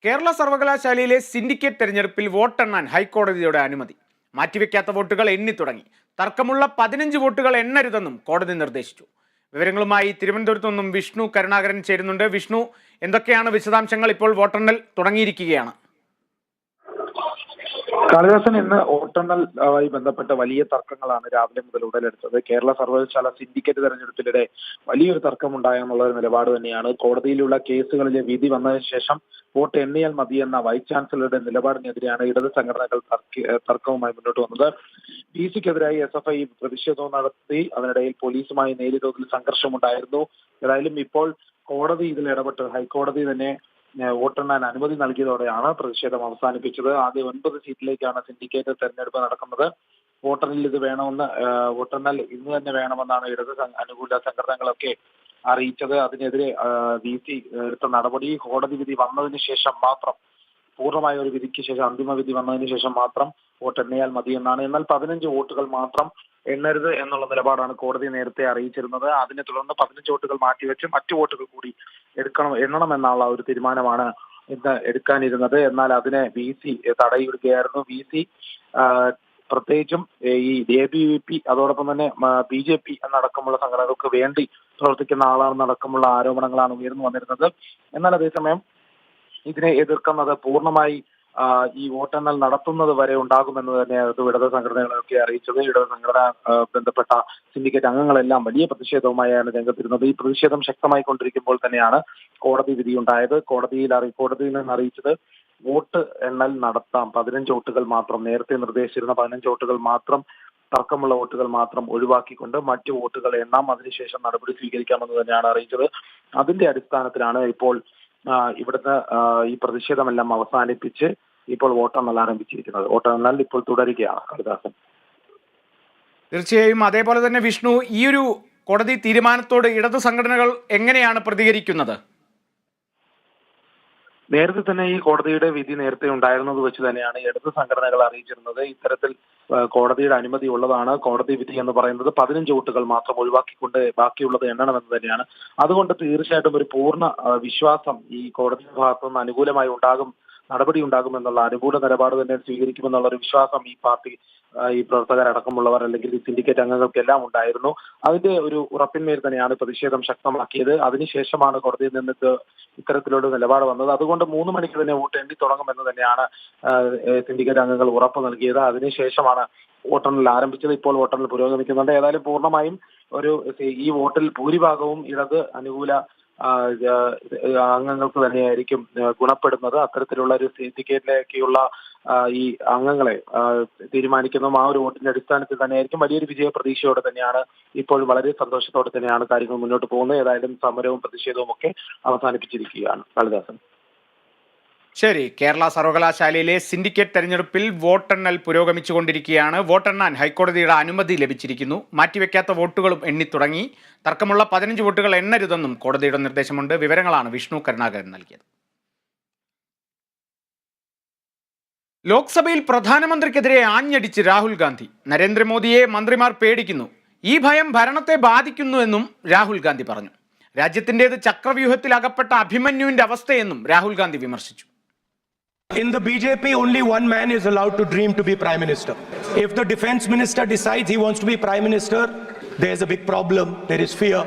കേരള സർവകലാശാലയിലെ സിൻഡിക്കേറ്റ് തെരഞ്ഞെടുപ്പിൽ വോട്ടെണ്ണാൻ ഹൈക്കോടതിയുടെ അനുമതി. മാറ്റിവെക്കാത്ത വോട്ടുകൾ എണ്ണി തുടങ്ങി. തർക്കമുള്ള 15 വോട്ടുകൾ എണ്ണരുതെന്നും കോടതി നിർദ്ദേശിച്ചു. വിവരങ്ങളുമായി തിരുവനന്തപുരത്തു നിന്നും വിഷ്ണു കരുണാകരൻ ചേരുന്നുണ്ട്. വിഷ്ണു, എന്തൊക്കെയാണ് വിശദാംശങ്ങൾ? ഇപ്പോൾ വോട്ടെണ്ണൽ തുടങ്ങിയിരിക്കുകയാണ്. കാളിദാസൻ, ഇന്ന് വോട്ടെണ്ണലുമായി ബന്ധപ്പെട്ട വലിയ തർക്കങ്ങളാണ് രാവിലെ മുതൽ ഉടലെടുത്തത്. കേരള സർവകലാശാല സിൻഡിക്കേറ്റ് തെരഞ്ഞെടുപ്പിനിടെ വലിയൊരു തർക്കമുണ്ടായെന്നുള്ള ഒരു നിലപാട് തന്നെയാണ്. കോടതിയിലുള്ള കേസുകളിലെ വിധി വന്നതിന് ശേഷം വോട്ട് എണ്ണിയാൽ മതിയെന്ന വൈസ് ചാൻസലറുടെ നിലപാടിനെതിരെയാണ് ഇടത് സംഘടനകൾ തർക്കവുമായി മുന്നോട്ട് വന്നത്. പിസിക്കെതിരായി SFI പ്രതിഷേധവും നടത്തി. അതിനിടയിൽ പോലീസുമായി നേരിയ തോതിൽ സംഘർഷമുണ്ടായിരുന്നു. ഏതായാലും ഇപ്പോൾ കോടതി ഇതിൽ ഇടപെട്ട് ഹൈക്കോടതി തന്നെ വോട്ടെണ്ണാൻ അനുമതി നൽകിയതോടെയാണ് പ്രതിഷേധം അവസാനിപ്പിച്ചത്. ആദ്യം 9 സീറ്റിലേക്കാണ് സിൻഡിക്കേറ്റ് തെരഞ്ഞെടുപ്പ് നടക്കുന്നത്. വോട്ടെണ്ണൽ ഇത് വേണമെന്ന് വോട്ടെണ്ണൽ ഇന്ന് തന്നെ വേണമെന്നാണ് ഇടത് അനുകൂല സംഘടനകളൊക്കെ അറിയിച്ചത്. അതിനെതിരെ VC എടുത്ത നടപടി കോടതി വിധി വന്നതിന് ശേഷം മാത്രം, പൂർണ്ണമായ ഒരു വിധിക്ക് ശേഷം, അന്തിമ വിധി വന്നതിന് ശേഷം മാത്രം വോട്ടെണ്ണിയാൽ മതിയെന്നാണ്. എന്നാൽ 15 വോട്ടുകൾ മാത്രം എണ്ണരുത് എന്നുള്ള നിലപാടാണ് കോടതി നേരത്തെ അറിയിച്ചിരുന്നത്. അതിനെ തുടർന്ന് 15 വോട്ടുകൾ മാറ്റിവെച്ച് മറ്റു വോട്ടുകൾ കൂടി എണ്ണണമെന്നുള്ള ഒരു തീരുമാനമാണ് ഇന്ന് എടുക്കാനിരുന്നത്. എന്നാൽ അതിനെ VC തടയിടുകയായിരുന്നു. VC പ്രത്യേകിച്ചും ഈ ABVP അതോടൊപ്പം തന്നെ BJP എന്നടക്കമുള്ള സംഘടനകൾക്ക് വേണ്ടി പ്രവർത്തിക്കുന്ന ആളാണെന്നടക്കമുള്ള ആരോപണങ്ങളാണ് ഉയർന്നു വന്നിരുന്നത്. എന്നാൽ അതേസമയം ഇതിനെ എതിർക്കുന്നത് പൂർണ്ണമായി ഈ വോട്ടെണ്ണൽ നടത്തുന്നത് വരെ ഉണ്ടാകുമെന്ന് തന്നെയായിരുന്നു ഇടത് സംഘടനകളൊക്കെ അറിയിച്ചത്. ഇടത് സംഘടന ബന്ധപ്പെട്ട സിൻഡിക്കേറ്റ് അംഗങ്ങളെല്ലാം വലിയ പ്രതിഷേധവുമായാണ് രംഗത്തിരുന്നത്. ഈ പ്രതിഷേധം ശക്തമായി കൊണ്ടിരിക്കുമ്പോൾ തന്നെയാണ് കോടതി വിധിയുണ്ടായത്. കോടതിയിൽ നിന്ന് അറിയിച്ചത് വോട്ട് എണ്ണൽ നടത്താം, 15 വോട്ടുകൾ മാത്രം, നേരത്തെ നിർദ്ദേശിച്ചിരുന്ന 15 വോട്ടുകൾ മാത്രം, തർക്കമുള്ള വോട്ടുകൾ മാത്രം ഒഴിവാക്കിക്കൊണ്ട് മറ്റു വോട്ടുകൾ എണ്ണാം, അതിനുശേഷം നടപടി സ്വീകരിക്കാമെന്ന് തന്നെയാണ് അറിയിച്ചത്. അതിന്റെ അടിസ്ഥാനത്തിലാണ് ഇപ്പോൾ ഇവിടുത്തെ ഈ പ്രതിഷേധമെല്ലാം അവസാനിപ്പിച്ച് ഇപ്പോൾ വോട്ടെണ്ണൽ ആരംഭിച്ചിരിക്കുന്നത്. വോട്ടെണ്ണൽ ഇപ്പോൾ തുടരുകയാണ്. കാളിദാസൻ, തീർച്ചയായും അതേപോലെ തന്നെ വിഷ്ണു, ഈ ഒരു കോടതി തീരുമാനത്തോട് ഇടതു സംഘടനകൾ എങ്ങനെയാണ് പ്രതികരിക്കുന്നത്? നേരത്തെ തന്നെ ഈ കോടതിയുടെ വിധി നേരത്തെ ഉണ്ടായിരുന്നത് വെച്ച് തന്നെയാണ് ഇടത് സംഘടനകൾ അറിയിച്ചിരുന്നത്. ഇത്തരത്തിൽ കോടതിയുടെ അനുമതി ഉള്ളതാണ്. കോടതി വിധി എന്ന് പറയുന്നത് 15 വോട്ടുകൾ മാത്രം ഒഴിവാക്കിക്കൊണ്ട് ബാക്കിയുള്ളത് എണ്ണണമെന്ന് തന്നെയാണ്. അതുകൊണ്ട് തീർച്ചയായിട്ടും ഒരു പൂർണ്ണ വിശ്വാസം ഈ കോടതി ഭാഗത്തുനിന്ന് അനുകൂലമായി നടപടി ഉണ്ടാകുമെന്നുള്ള അനുകൂല നിലപാട് തന്നെ സ്വീകരിക്കുമെന്നുള്ള ഒരു വിശ്വാസം ഈ പാർട്ടി, ഈ പ്രവർത്തകരടക്കമുള്ളവർ അല്ലെങ്കിൽ ഈ സിൻഡിക്കേറ്റ് അംഗങ്ങൾക്കെല്ലാം ഉണ്ടായിരുന്നു. അതിന്റെ ഒരു ഉറപ്പിന്മേൽ തന്നെയാണ് പ്രതിഷേധം ശക്തമാക്കിയത്. അതിനുശേഷമാണ് കോടതിയിൽ നിന്ന് ഇത്തരത്തിലുള്ള നിലപാട് വന്നത്. അതുകൊണ്ട് 3 മണിക്ക് തന്നെ വോട്ട് എണ്ണി തുടങ്ങുമെന്ന് തന്നെയാണ് സിൻഡിക്കേറ്റ് അംഗങ്ങൾ ഉറപ്പ് നൽകിയത്. അതിനുശേഷമാണ് വോട്ടെണ്ണൽ ആരംഭിച്ചത്. ഇപ്പോൾ വോട്ടെണ്ണൽ പുരോഗമിക്കുന്നുണ്ട്. ഏതായാലും പൂർണ്ണമായും ഈ വോട്ടിൽ ഭൂരിഭാഗവും ഇടത് അനുകൂല അംഗങ്ങൾക്ക് തന്നെയായിരിക്കും ഗുണപ്പെടുന്നത്. അത്തരത്തിലുള്ള ഒരു സിൻഡിക്കേറ്റിലേക്കുള്ള ഈ അംഗങ്ങളെ തീരുമാനിക്കുന്നതും ആ ഒരു വോട്ടിന്റെ അടിസ്ഥാനത്തിൽ തന്നെയായിരിക്കും. വലിയൊരു വിജയ പ്രതീക്ഷയോടെ തന്നെയാണ് ഇപ്പോൾ, വളരെ സന്തോഷത്തോടെ തന്നെയാണ് കാര്യങ്ങൾ മുന്നോട്ട് പോകുന്നത്. ഏതായാലും സമരവും പ്രതിഷേധവും ഒക്കെ അവസാനിപ്പിച്ചിരിക്കുകയാണ്. കാളിദാസൻ, ശരി. കേരള സർവകലാശാലയിലെ സിൻഡിക്കേറ്റ് തെരഞ്ഞെടുപ്പിൽ വോട്ടെണ്ണൽ പുരോഗമിച്ചുകൊണ്ടിരിക്കുകയാണ്. വോട്ടെണ്ണാൻ ഹൈക്കോടതിയുടെ അനുമതി ലഭിച്ചിരിക്കുന്നു. മാറ്റിവെക്കാത്ത വോട്ടുകളും എണ്ണിത്തുടങ്ങി. തർക്കമുള്ള 15 വോട്ടുകൾ എണ്ണരുതെന്നും കോടതിയുടെ നിർദ്ദേശമുണ്ട്. വിവരങ്ങളാണ് വിഷ്ണു കരുണാകരൻ നൽകിയത്. ലോക്സഭയിൽ പ്രധാനമന്ത്രിക്കെതിരെ ആഞ്ഞടിച്ച് രാഹുൽ ഗാന്ധി. നരേന്ദ്രമോദിയെ മന്ത്രിമാർ പേടിക്കുന്നു, ഈ ഭയം ഭരണത്തെ ബാധിക്കുന്നുവെന്നും രാഹുൽ ഗാന്ധി പറഞ്ഞു. രാജ്യത്തിൻ്റേത് ചക്രവ്യൂഹത്തിൽ അകപ്പെട്ട അഭിമന്യുവിന്റെ അവസ്ഥയെന്നും രാഹുൽ ഗാന്ധി വിമർശിച്ചു. In the BJP, only one man is allowed to dream to be Prime Minister. If the Defence Minister decides he wants to be Prime Minister, there is a big problem. There is fear.